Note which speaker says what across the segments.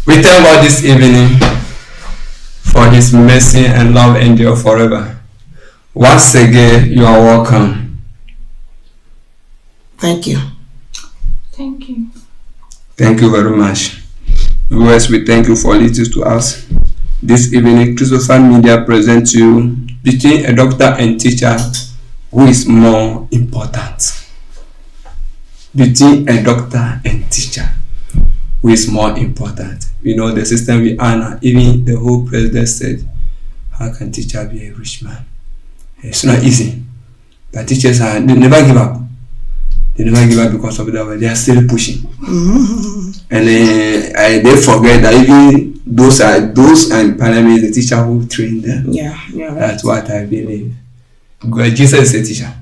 Speaker 1: We thank God this evening for His mercy and love endure forever. Once again, you are welcome.
Speaker 2: Thank you.
Speaker 3: Thank you.
Speaker 1: Thank you very much. Viewers, we thank you for listening to us. This evening, Christopher Media presents you between a doctor and teacher, who is more important. Between a doctor and teacher, who is more important. We know the system we are now. Even the whole president said, how can teacher be a rich man? It's not easy. But teachers they never give up. They never give up because of that. They are still pushing. And they forget that even those in parliament, the teacher who trained them.
Speaker 2: Yeah.
Speaker 1: That's what I believe. Because Jesus is a teacher.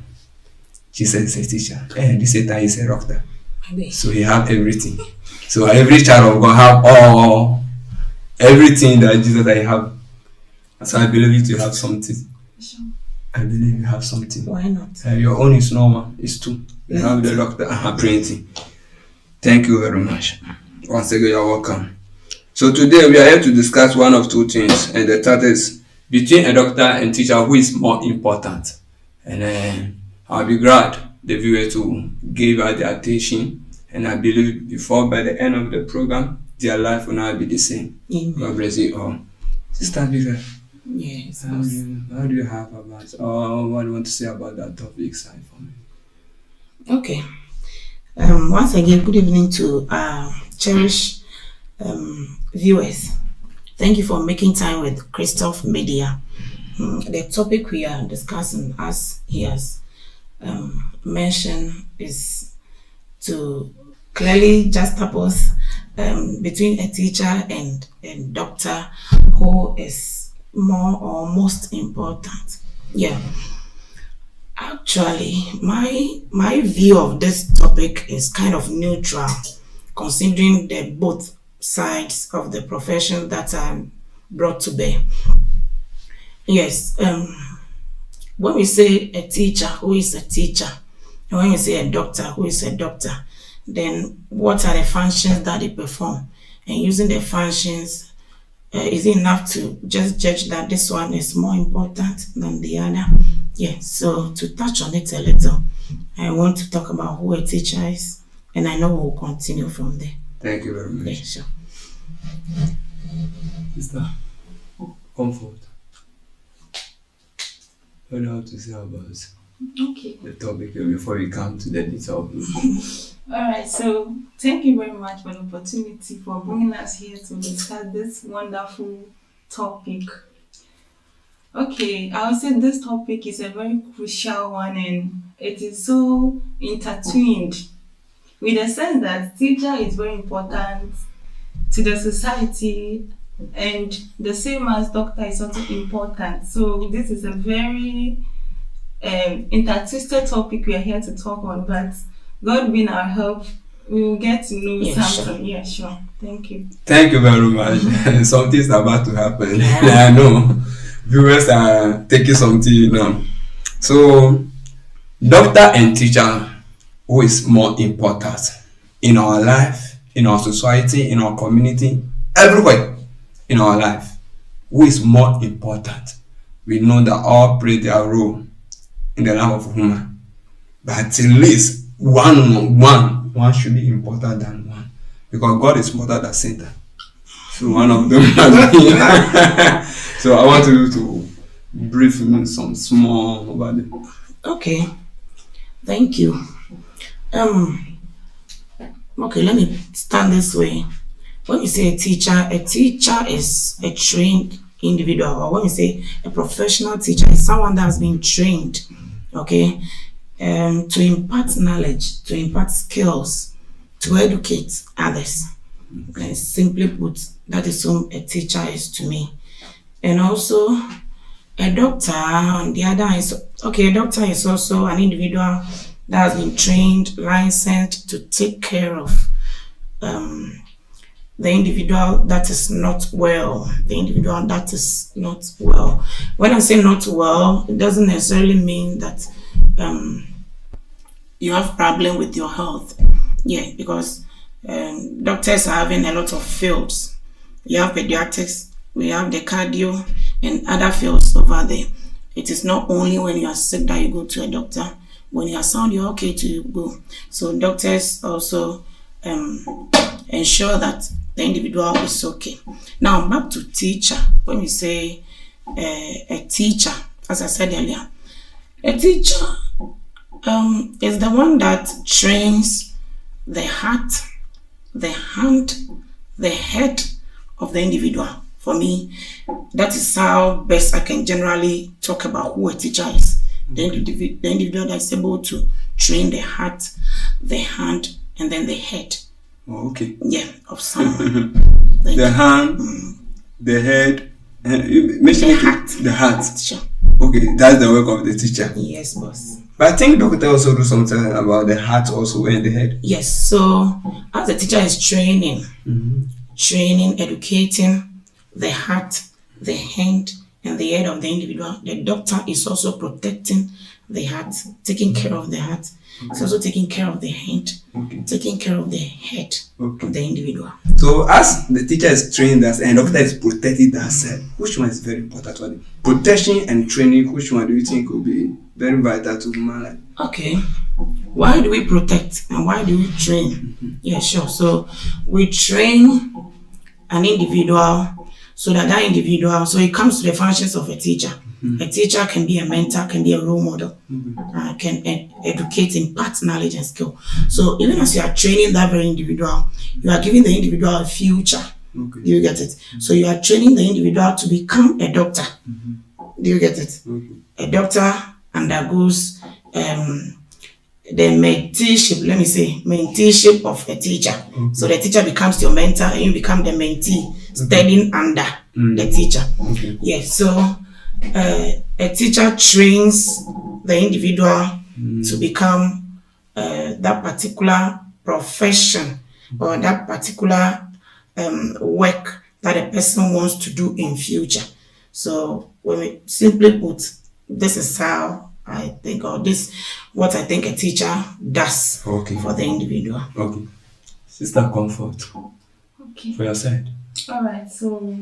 Speaker 1: Jesus is a teacher. And the Satan is a doctor. So he have everything. So every child of God have everything that Jesus I have. So I believe you have something.
Speaker 3: Sure.
Speaker 1: I believe you have something.
Speaker 2: Why not?
Speaker 1: Your own is normal. It's two. You have the doctor printing. Thank you very much. Once again, you're welcome. So today we are here to discuss one of two things, and the third is between a doctor and teacher, who is more important. And I'll be glad the viewer to give her the attention, and I believe by the end of the program, their life will not be the same. God bless you all. Sister Bika,
Speaker 2: Yes.
Speaker 1: how do you have about what do you want to say about that topic side for me?
Speaker 2: Okay. Once again, good evening to cherished viewers. Thank you for making time with Christoph Media. The topic we are discussing, as he has mentioned, is to clearly juxtapose between a teacher and a doctor, who is more or most important. Yeah. Actually, my view of this topic is kind of neutral, considering the both sides of the profession that are brought to bear. Yes, when we say a teacher, who is a teacher, and when we say a doctor, who is a doctor, then what are the functions that they perform? And using the functions, is it enough to just judge that this one is more important than the other? Yeah, so to touch on it a little, I want to talk about who a teacher is, and I know we'll continue from there.
Speaker 1: Thank you very much.
Speaker 2: Yeah, sure.
Speaker 1: Sister, comfort. What do you have to say about
Speaker 3: Okay.
Speaker 1: the topic before we come to the detail?
Speaker 3: Alright, so thank you very much for the opportunity for bringing us here to discuss this wonderful topic. Okay, I would say this topic is a very crucial one, and it is so intertwined with the sense that teacher is very important to the society, and the same as doctor is also important. So this is a very intertwisted topic we are here to talk on, but God being our help, we will get to know something. Sure. Yeah, sure. Thank you.
Speaker 1: Thank you very much. Something's about to happen. I know. Viewers are taking something now. So, doctor and teacher, who is more important in our life, in our society, in our community, everywhere in our life? Who is more important? We know that all play their role in the life of human, but at least one should be important than one, because God is smarter than Satan. So one of them must be. So I want you to brief me some small about it.
Speaker 2: Okay, thank you. Okay, let me start this way. When you say a teacher is a trained individual, or when you say a professional teacher, is someone that has been trained, okay, to impart knowledge, to impart skills, to educate others. And simply put, that is whom a teacher is to me. And also, a doctor, on the other hand, a doctor is also an individual that has been trained, licensed to take care of the individual that is not well. When I say not well, it doesn't necessarily mean that you have problem with your health. Yeah, because doctors are having a lot of fields. we have pediatrics, we have the cardio, and other fields over there. It is not only when you are sick that you go to a doctor. When you are sound, you're okay to go. So doctors also ensure that the individual is okay. Now back to teacher. When we say a teacher, as I said earlier, a teacher is the one that trains the heart, the hand, the head of the individual. For me, that is how best I can generally talk about who a teacher is. The individual that's able to train the heart, the hand, and then the head.
Speaker 1: Oh, okay.
Speaker 2: Yeah, of someone.
Speaker 1: The hand, the head, and you mentioned the heart.
Speaker 2: Sure.
Speaker 1: Okay, that's the work of the teacher.
Speaker 2: Yes, boss.
Speaker 1: But I think doctor also do something about the heart also and the head.
Speaker 2: Yes, so as the teacher is training, educating the heart, the hand, and the head of the individual, the doctor is also protecting the heart, taking care of the heart. It's also taking care of the hand, taking care of the head of the individual.
Speaker 1: So as the teacher is training us and the doctor is protecting that, which one is very important? Protection and training, which one do you think will be very vital to human life?
Speaker 2: Okay. Why do we protect and why do we train? Yeah, sure. So we train an individual so that individual, so it comes to the functions of a teacher. A teacher can be a mentor, can be a role model, can educate, impart knowledge and skill. So even as you are training that very individual, you are giving the individual a future. Do you get it? So you are training the individual to become a doctor. Do you get it? A doctor undergoes the menteeship, menteeship of a teacher. So the teacher becomes your mentor and you become the mentee, studying under the teacher. Yes, so a teacher trains the individual to become that particular profession or that particular work that a person wants to do in future. So when we simply put, this is how I think, or this what I think a teacher does for the individual.
Speaker 1: Okay. Sister Comfort.
Speaker 3: Okay.
Speaker 1: For your side.
Speaker 3: Alright, so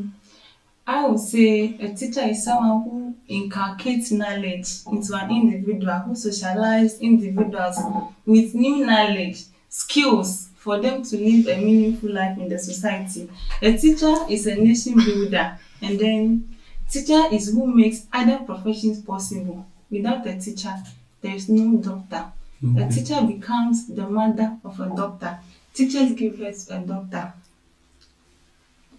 Speaker 3: I would say a teacher is someone who inculcates knowledge into an individual, who socializes individuals with new knowledge, skills for them to live a meaningful life in the society. A teacher is a nation builder, and then teacher is who makes other professions possible. Without a teacher, there is no doctor. A teacher becomes the mother of a doctor. Teachers give birth to a doctor.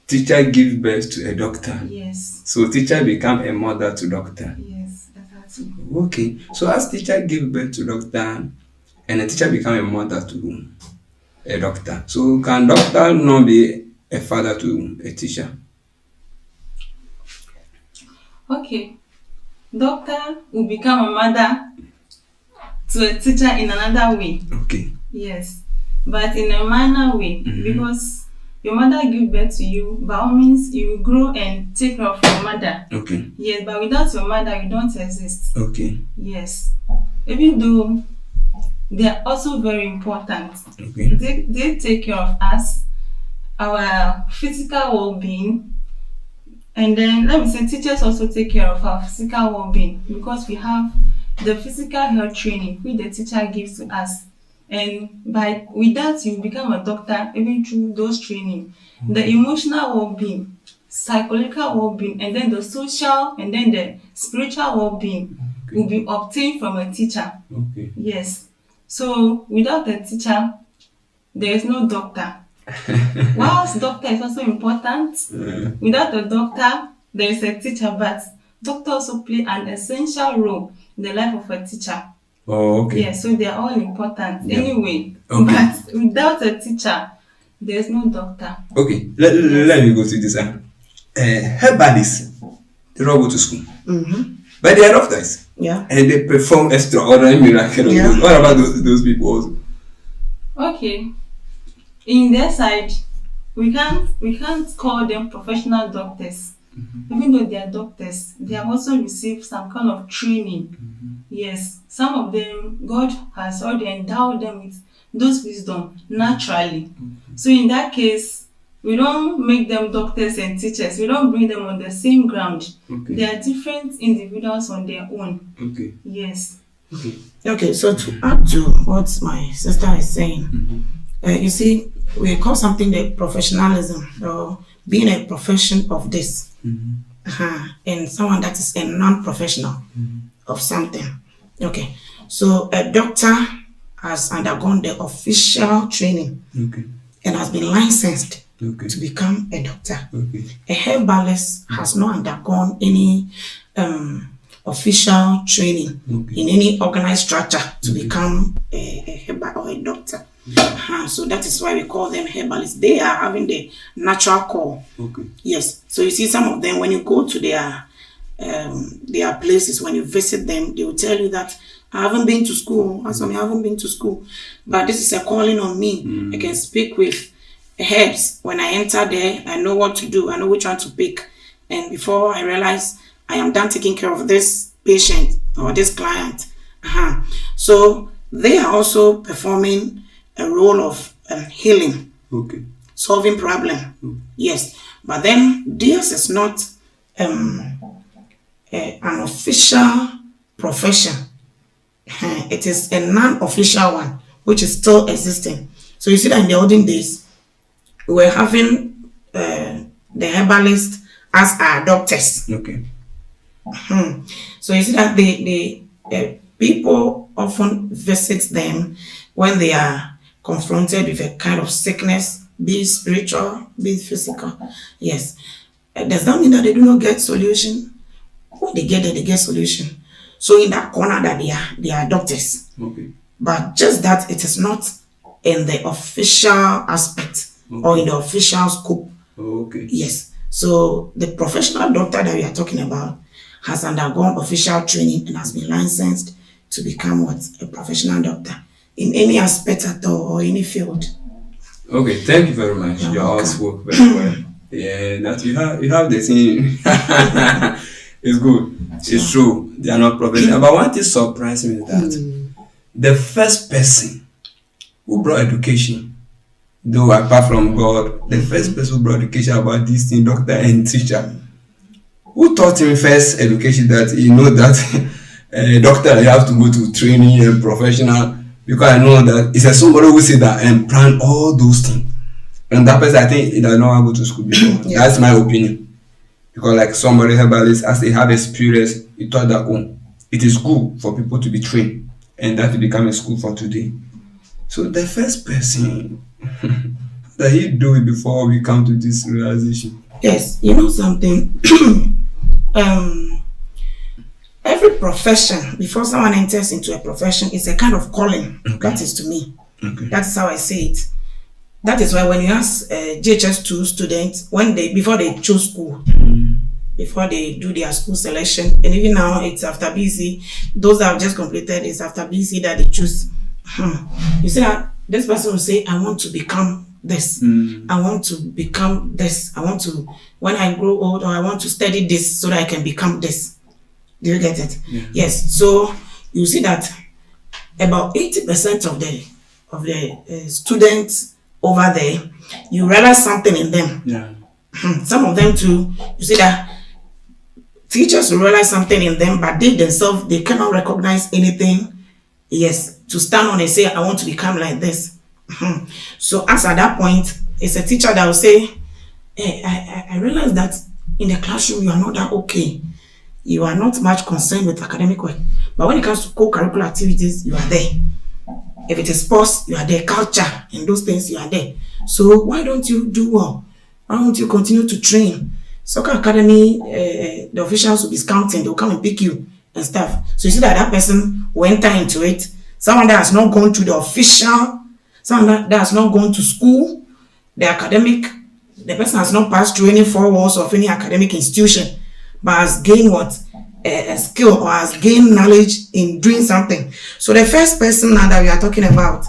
Speaker 1: Teacher give birth to a doctor.
Speaker 3: Yes.
Speaker 1: So teacher become a mother to doctor.
Speaker 3: Yes, exactly.
Speaker 1: Okay. So as teacher give birth to doctor and a teacher become a mother to a doctor. So can doctor not be a father to a teacher?
Speaker 3: Okay. Doctor will become a mother to a teacher in another way.
Speaker 1: Okay.
Speaker 3: Yes. But in a minor way, because your mother gave birth to you, by all means, you will grow and take care of your mother.
Speaker 1: Okay.
Speaker 3: Yes, but without your mother, you don't exist.
Speaker 1: Okay.
Speaker 3: Yes. Even though they are also very important.
Speaker 1: Okay.
Speaker 3: They take care of us, our physical well-being, and then let me say teachers also take care of our physical well-being, because we have the physical health training which the teacher gives to us. And with that, you become a doctor even through those training. The emotional well-being, psychological well-being, and then the social and then the spiritual well-being will be obtained from a teacher.
Speaker 1: Okay.
Speaker 3: Yes. So without a teacher, there is no doctor. Whilst doctor is also important, without a doctor, there is a teacher, but doctor also play an essential role in the life of a teacher.
Speaker 1: Oh, okay.
Speaker 3: Yeah, so they are all important anyway. But without a teacher, there is no doctor.
Speaker 1: Okay, let me go to this. Her buddies, they all go to school. But they are doctors.
Speaker 2: Yeah.
Speaker 1: And they perform extraordinary miracles.
Speaker 2: Yeah.
Speaker 1: What about those people also?
Speaker 3: Okay. In their side, we can't call them professional doctors. Even though they are doctors, they have also received some kind of training. Yes, some of them, God has already endowed them with those wisdom naturally. So in that case, We don't make them doctors and teachers. We don't bring them on the same ground.
Speaker 1: Okay.
Speaker 3: They are different individuals on their own.
Speaker 1: Okay.
Speaker 3: Yes.
Speaker 1: Okay.
Speaker 2: Okay, so to add to what my sister is saying, you see, we call something the professionalism, or being a profession of this, and someone that is a non-professional of something. Okay, so a doctor has undergone the official training
Speaker 1: Okay.
Speaker 2: and has been licensed
Speaker 1: Okay.
Speaker 2: to become a doctor.
Speaker 1: Okay.
Speaker 2: A herbalist has not undergone any official training in any organized structure to become a herbal or a doctor. So that is why we call them herbalists. They are having the natural call.
Speaker 1: Okay.
Speaker 2: Yes. So you see, some of them, when you go to their places, when you visit them, they will tell you that I haven't been to school. I haven't been to school, but this is a calling on me. I can speak with herbs. When I enter there, I know what to do. I know which one to pick. And before I realize I am done taking care of this patient or this client. So they are also performing a role of healing, solving problem. Yes, but then theirs is not an official profession. It is a non-official one, which is still existing. So you see that in the olden days, we were having the herbalist as our doctors.
Speaker 1: Okay.
Speaker 2: So you see that the people often visit them when they are confronted with a kind of sickness, be it spiritual, be it physical. Yes. Does that mean that they do not get solution? When they get there, they get solution. So in that corner that they are doctors.
Speaker 1: Okay.
Speaker 2: But just that it is not in the official aspect or in the official scope.
Speaker 1: Okay.
Speaker 2: Yes. So the professional doctor that we are talking about has undergone official training and has been licensed to become a professional doctor in any aspect at all or any field.
Speaker 1: Okay, thank you very much.
Speaker 2: You're
Speaker 1: You all
Speaker 2: welcome.
Speaker 1: spoke very well. Yeah, that you have the thing. It's good. It's true. They are not professional. But one thing surprised me is that the first person who brought education, though apart from God, the first person who brought education about this thing, doctor and teacher, who taught him first education that he know that a doctor you have to go to training and professional, because I know that it's somebody who say that and plan all those things. And that person, I think he does not go to school before.
Speaker 2: Yeah.
Speaker 1: That's my opinion. Because like somebody herbalist, as they have experience, he thought that it is good for people to be trained and that to become a school for today. So the first person that he do it before we come to this realization.
Speaker 2: Yes, you know something. Every profession, before someone enters into a profession, is a kind of calling. That is to me. That's how I say it. That is why when you ask JHS2 students, before they choose school, before they do their school selection, and even now it's after BC, those that have just completed it's after BC that they choose. You see that this person will say, I want to become this. I want to become this. I want to, when I grow old, or I want to study this so that I can become this. Do you get it?
Speaker 1: Yeah.
Speaker 2: Yes. So you see that about 80% of the students over there, you realize something in them.
Speaker 1: Yeah.
Speaker 2: Some of them too, you see that teachers will realize something in them, but they themselves, they cannot recognize anything. Yes, to stand on and say, I want to become like this. So as at that point, it's a teacher that will say, hey, I realize that in the classroom you are not that okay. You are not much concerned with academic work. But when it comes to co-curricular activities, you are there. If it is sports, you are there. Culture and those things, you are there. So why don't you do well? Why don't you continue to train? Soccer Academy, the officials will be scouting. They will come and pick you and stuff. So you see that person will enter into it. Someone that has not gone to the official, someone that has not gone to school, the academic, the person has not passed through any 4 walls of any academic institution, but has gained a skill or has gained knowledge in doing something. So the first person now that we are talking about,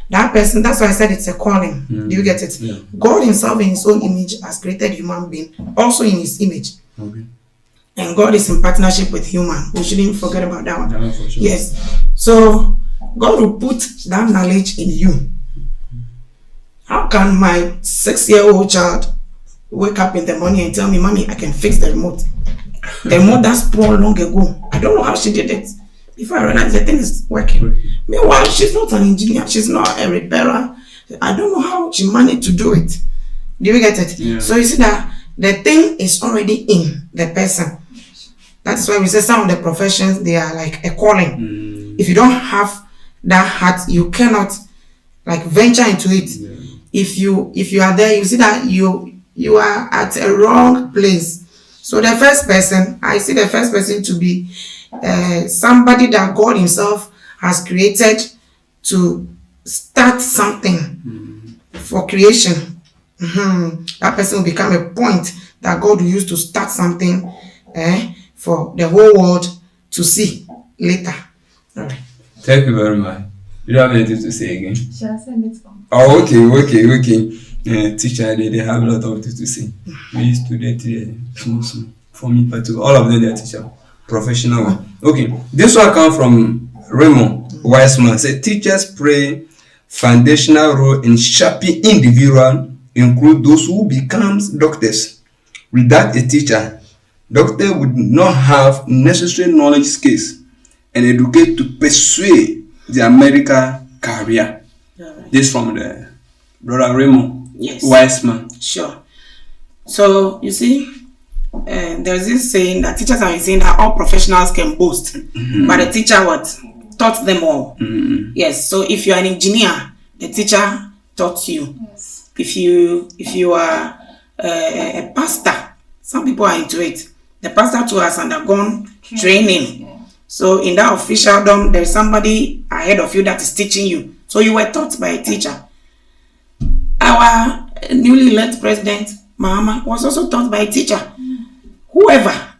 Speaker 2: that person, that's why I said it's a calling. Do you get it?
Speaker 1: Yeah.
Speaker 2: God himself in his own image has created human being, also in his image.
Speaker 1: Okay.
Speaker 2: And God is in partnership with human. We shouldn't forget about that one.
Speaker 1: Yeah, for sure.
Speaker 2: Yes. So God will put that knowledge in you. How can my 6-year-old child wake up in the morning and tell me, Mommy, I can fix the remote? The remote that spoiled long ago. I don't know how she did it. Before I realized the thing is working. Meanwhile, she's not an engineer. She's not a repairer. I don't know how she managed to do it. Do you get it?
Speaker 1: Yeah.
Speaker 2: So you see that the thing is already in the person. That's why we say some of the professions, they are like a calling. If you don't have that heart, you cannot like venture into it. If you are there, you see that you are at a wrong place. So the first person, I see the first person to be somebody that God himself has created to start something for creation. That person will become a point that God will use to start something for the whole world to see later. All right.
Speaker 1: Thank you very much. You don't have anything to say again?
Speaker 3: Shall I send it on?
Speaker 1: Oh, okay. Teacher, they have a lot of things to say. We student small. For me, but all of them, they are teacher, professional one. Okay, this one comes from Raymond Wiseman. Say teachers play foundational role in shaping individual, include those who becomes doctors. Without a teacher, doctor would not have necessary knowledge, skills, and educate to pursue their medical career.
Speaker 2: Right.
Speaker 1: This from the brother Raymond Wiseman.
Speaker 2: Sure. So you see, there's this saying that teachers are saying that all professionals can boast, but the teacher taught them all. Yes. So if you are an engineer, the teacher taught you.
Speaker 3: Yes.
Speaker 2: If you are a pastor, some people are into it. The pastor too has undergone training.
Speaker 3: Yeah.
Speaker 2: So in that officialdom, there's somebody ahead of you that is teaching you. So you were taught by a teacher. Our newly elected president, Mahama, was also taught by a teacher. Whoever,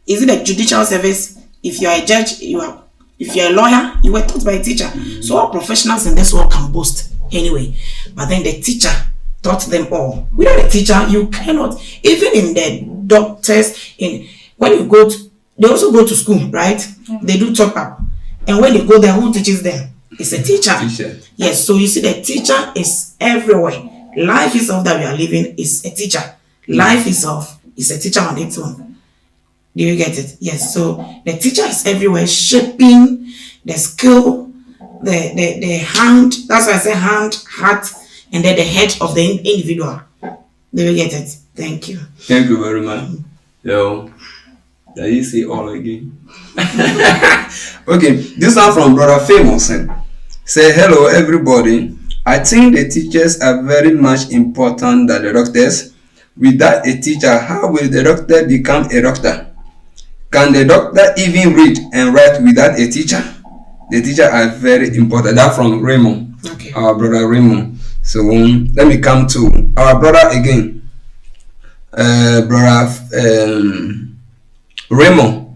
Speaker 2: is it a judicial service? If you are a judge, if you are a lawyer, you were taught by a teacher. So all professionals in this world can boast anyway. But then the teacher taught them all. Without a teacher, you cannot. Even in the doctors, when you go to, they also go to school, right? They do top up. And when they go there, who teaches them? It's a teacher. Yes, so you see the teacher is everywhere. Life itself that we are living is a teacher. Life itself is a teacher on its own. Do you get it? Yes, so the teacher is everywhere, shaping the skill, the hand, that's why I say hand, heart, and then the head of the individual. Do you get it? Thank you.
Speaker 1: Thank you very much. Yo, did you say all again? Okay, this one from Brother Famous. Say hello everybody. I think the teachers are very much important than the doctors. Without a teacher, how will the doctor become a doctor? Can the doctor even read and write without a teacher? The teachers are very important. That from Raymond,
Speaker 2: Okay.
Speaker 1: our brother Raymond. So let me come to our brother again. Brother Raymond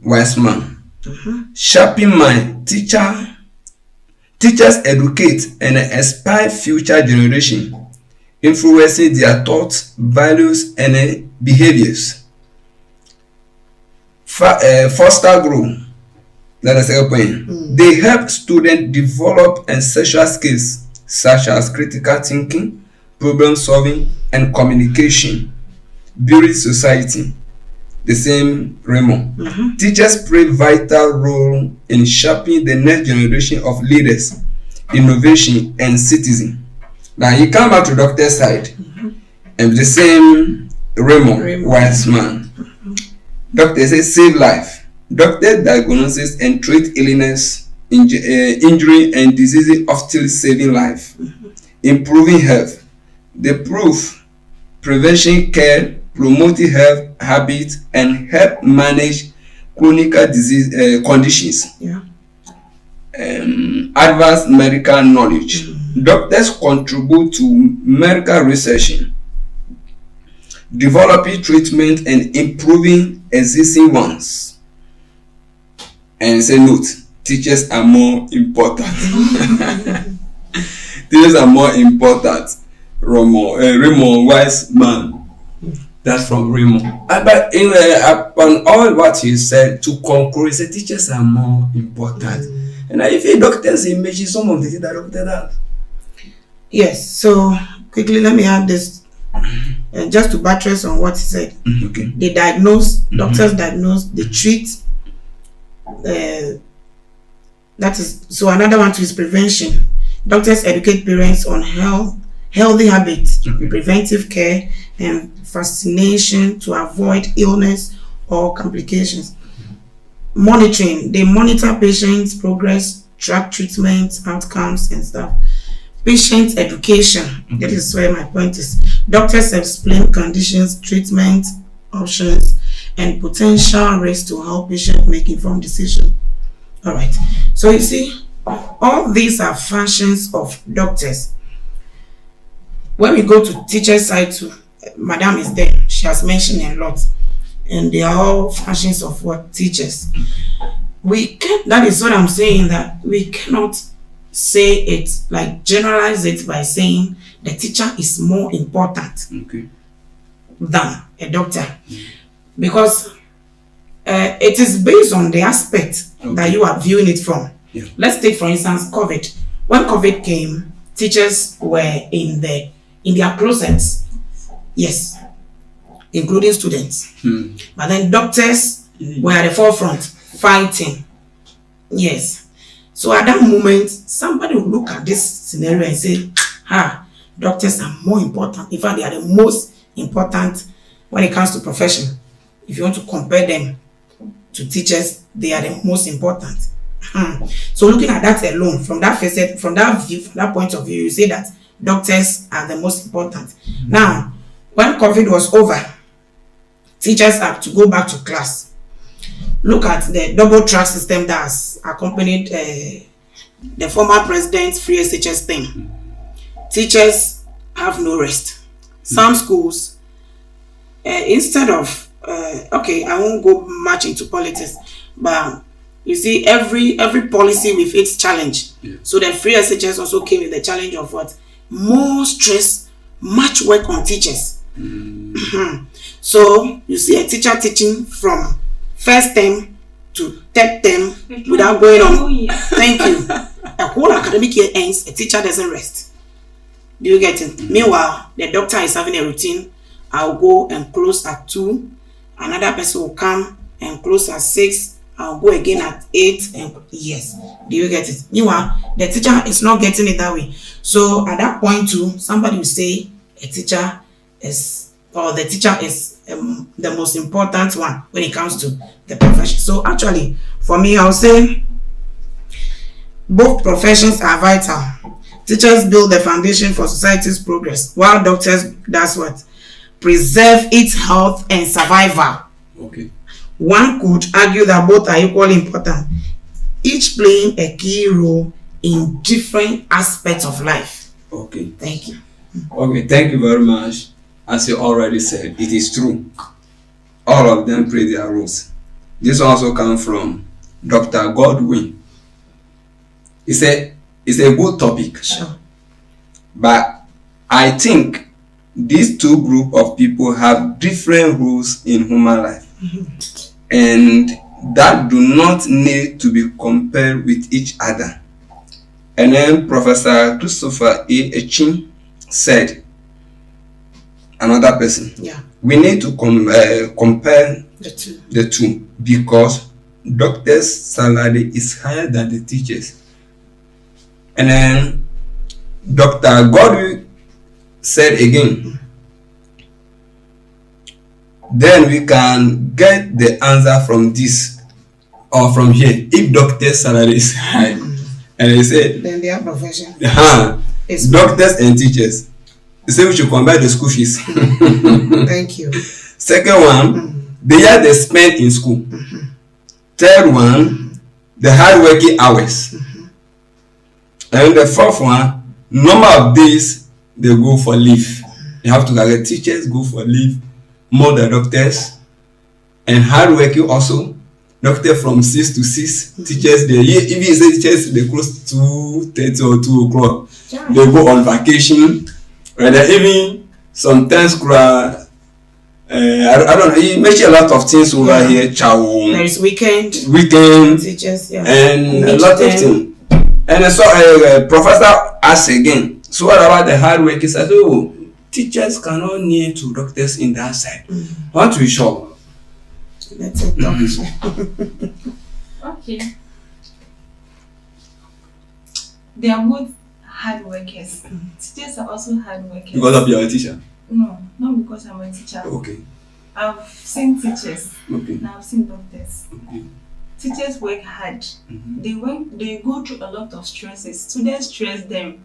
Speaker 1: Wiseman. Shaping my teachers educate and inspire future generation, influencing their thoughts, values, and behaviors. Foster growth. That is the point. They help students develop essential skills such as critical thinking, problem solving, and communication, building society. The same Raymond. Teachers play vital role in shaping the next generation of leaders, innovation, and citizens. Now you come back to doctor side, and the same Raymond Wiseman. Doctor says save life. Doctor diagnoses and treat illness, injury, and diseases, often saving life, improving health. They prove prevention care, promoting health habits, and help manage chronic disease conditions.
Speaker 2: Yeah.
Speaker 1: Advanced medical knowledge. Doctors contribute to medical research, developing treatment and improving existing ones. And say note, teachers are more important. Teachers are more important. Raymond Wiseman. That's from Raymond. But upon all what he said, to conclude, he said teachers are more important. And if a doctor's image is some of the things that doctor does.
Speaker 2: Yes. So quickly, let me add this. Just to buttress on what he said.
Speaker 1: Okay.
Speaker 2: They diagnose, doctors diagnose, they treat. That is so. Another one too is prevention. Doctors educate parents on healthy habits, preventive care, and vaccination to avoid illness or complications. Monitoring, they monitor patients' progress, track treatment outcomes and stuff. Patient education, that is where my point is. Doctors explain conditions, treatment options, and potential risks to help patients make informed decisions. All right. So you see, all these are functions of doctors. When we go to teacher side too, Madam is there. She has mentioned a lot, and they are all functions of what teachers. That is what I'm saying, that we cannot say it, like generalize it by saying the teacher is more important than a doctor, because it is based on the aspect that you are viewing it from. Let's take for instance COVID. When COVID came, teachers were in their closets, yes, including students, but then doctors were at the forefront fighting, yes. So at that moment, somebody will look at this scenario and say, doctors are more important. In fact, they are the most important when it comes to profession. If you want to compare them to teachers, they are the most important. So looking at that alone, from that facet, from that view, from that point of view, you say that doctors are the most important. Now, when COVID was over, teachers have to go back to class. Look at the double track system that has accompanied the former president's free SHS thing. Teachers have no rest. Some schools, instead of, I won't go much into politics, but you see, every policy with its challenge. So the free SHS also came with the challenge of what? More stress, much work on teachers. So you see a teacher teaching from first term to third term without going on. Thank you. A whole academic year ends, a teacher doesn't rest. Do you get it? Meanwhile, the doctor is having a routine. I'll go and close at 2. Another person will come and close at 6. I'll go again at 8. And yes. Do you get it? Meanwhile, the teacher is not getting it that way. So at that point too, somebody will say the teacher is the most important one when it comes to the profession. So actually, for me, I'll say both professions are vital. Teachers build the foundation for society's progress, while doctors does what? Preserve its health and survival. One could argue that both are equally important, each playing a key role in different aspects of life. Thank you.
Speaker 1: Thank you very much. As you already said, it is true. All of them play their roles. This also comes from Dr. Godwin. It's a good topic.
Speaker 2: Sure.
Speaker 1: But I think these two groups of people have different roles in human life. And that do not need to be compared with each other. And then Professor Christopher A. Echin said, another person, we need to compare the two because doctors' salary is higher than the teachers. And then Dr. Godwin said again, then we can get the answer from this or from here. If doctors' salary is high, and they said,
Speaker 2: then their profession
Speaker 1: is doctors and teachers. They say we should combine the school fees.
Speaker 2: Thank you.
Speaker 1: Second one, the year they spent in school. Third one, the hard working hours. And the fourth one, number of days they go for leave. You have to get teachers go for leave more than doctors. And hard working also. Doctor from 6 to 6. Teachers, if you say teachers, they close 2:30 or 2 o'clock. They go on vacation. And even sometimes, I don't know, you mentioned a lot of things over here.
Speaker 2: There is weekend teachers,
Speaker 1: and a lot of things. And so Professor asked again, So what about the hard work? Is that teachers cannot near to doctors in that side. Want to be sure?
Speaker 2: Let's say doctor.
Speaker 3: Okay. They are both hard workers. Teachers are also hard workers.
Speaker 1: Because of your teacher?
Speaker 3: No, not because I'm a teacher.
Speaker 1: Okay.
Speaker 3: I've seen teachers.
Speaker 1: Okay.
Speaker 3: And I've seen doctors.
Speaker 1: Okay.
Speaker 3: Teachers work hard. They go through a lot of stresses. Students stress them.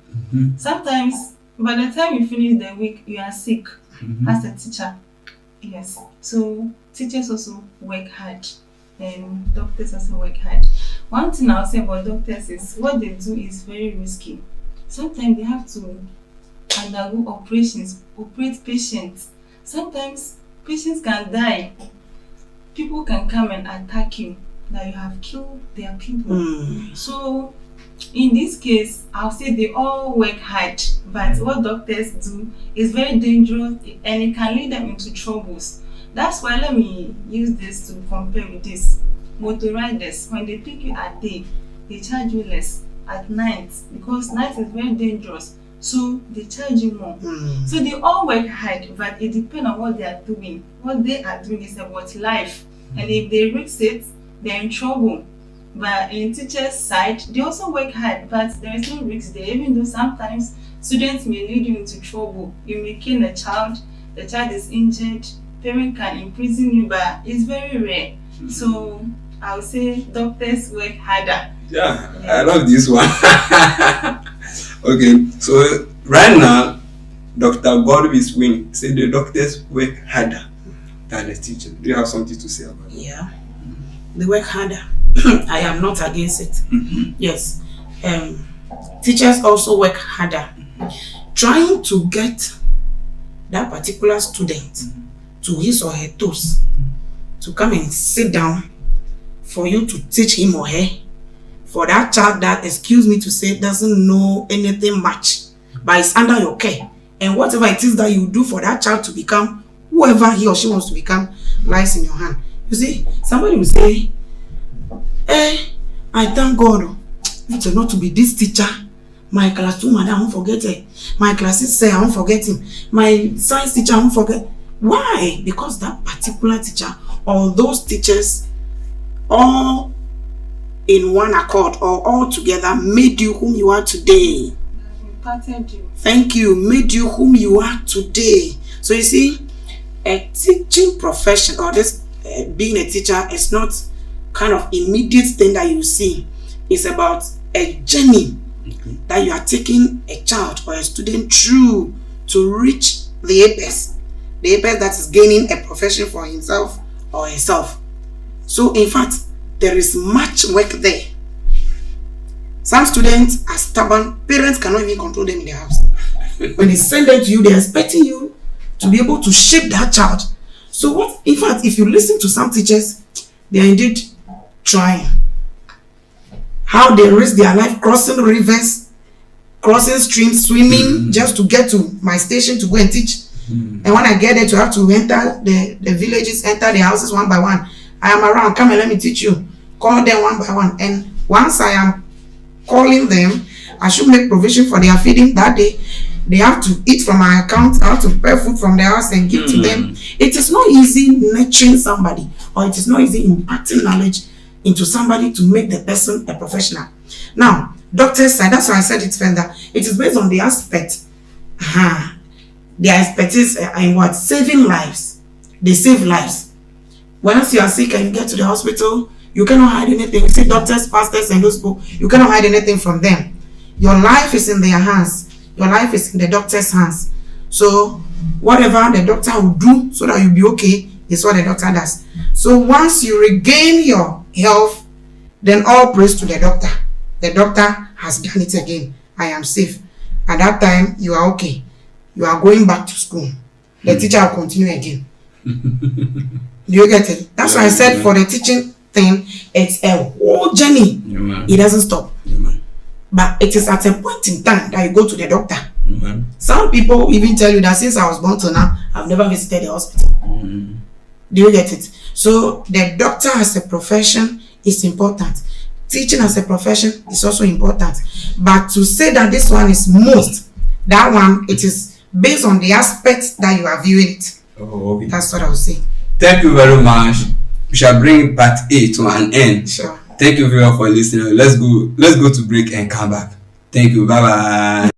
Speaker 3: Sometimes by the time you finish the week, you are sick as a teacher. Yes. So teachers also work hard and doctors also work hard. One thing I'll say about doctors is what they do is very risky. Sometimes they have to undergo operations, operate patients. Sometimes patients can die. People can come and attack you that you have killed their people. So in this case, I'll say they all work hard, but what doctors do is very dangerous and it can lead them into troubles. That's why let me use this to compare with this. Motor riders, when they pick you at day, they charge you less. At night, because night is very dangerous, so they charge you more. So they all work hard, but it depends on what they are doing. What they are doing is about life, and if they risk it, they're in trouble. But in teachers' side, they also work hard, but there is no risk there. Even though sometimes students may lead you into trouble, you may kill a child, the child is injured, parent can imprison you, but it's very rare. So I would say doctors work harder.
Speaker 1: Yeah, I love this one. Okay, so right now, Dr. Godwin's win say the doctors work harder than the teachers. Do you have something to say about it?
Speaker 2: Yeah, they work harder. I am not against it. Yes, teachers also work harder, trying to get that particular student to his or her toes, to come and sit down for you to teach him or her. For that child that, excuse me to say, doesn't know anything much, but it's under your care. And whatever it is that you do for that child to become whoever he or she wants to become lies in your hand. You see, somebody will say, I thank God it's not to be this teacher. My class 2 madam, I won't forget it. My class 6 say I won't forget him. My science teacher, I won't forget. Why? Because that particular teacher or those teachers all in one accord or all together made you whom you are today.
Speaker 3: Imparted you.
Speaker 2: Thank you. Made you whom you are today. So you see, a teaching profession or this being a teacher is not kind of immediate thing that you see. It's about a journey that you are taking a child or a student through to reach the apex. The apex that is gaining a profession for himself or herself. So in fact, there is much work there. Some students are stubborn. Parents cannot even control them in their house. When they send them to you, they're expecting you to be able to shape that child. So what, in fact, if you listen to some teachers, they are indeed trying. How they risk their life crossing rivers, crossing streams, swimming, just to get to my station to go and teach. And when I get there, to have to enter the villages, enter the houses one by one. I am around, come and let me teach you. Call them one by one. And once I am calling them, I should make provision for their feeding that day. They have to eat from my account. I have to prepare food from their house and give to them. It is not easy nurturing somebody, or it is not easy imparting knowledge into somebody to make the person a professional. Now, doctors side, that's why I said it further. It is based on the aspect. Their expertise in what? Saving lives. They save lives. Once you are sick and you get to the hospital, you cannot hide anything. You see doctors, pastors, and those people, you cannot hide anything from them. Your life is in their hands. Your life is in the doctor's hands. So whatever the doctor will do so that you'll be okay is what the doctor does. So once you regain your health, then all praise to the doctor. The doctor has done it again. I am safe. At that time, you are okay. You are going back to school. The teacher will continue again. Do you get it? That's why I said for the teaching thing, it's a whole journey. It doesn't stop. But it is at a point in time that you go to the doctor. Some people even tell you that since I was born to now, I've never visited the hospital. Do you get it? So the doctor as a profession is important. Teaching as a profession is also important. But to say that this one is most, that one, it is based on the aspects that you are viewing it.
Speaker 1: Oh, okay.
Speaker 2: That's what I would say.
Speaker 1: Thank you very much. We shall bring part A to an end.
Speaker 2: Sure.
Speaker 1: Thank you very much for listening. Let's go to break and come back. Thank you. Bye bye.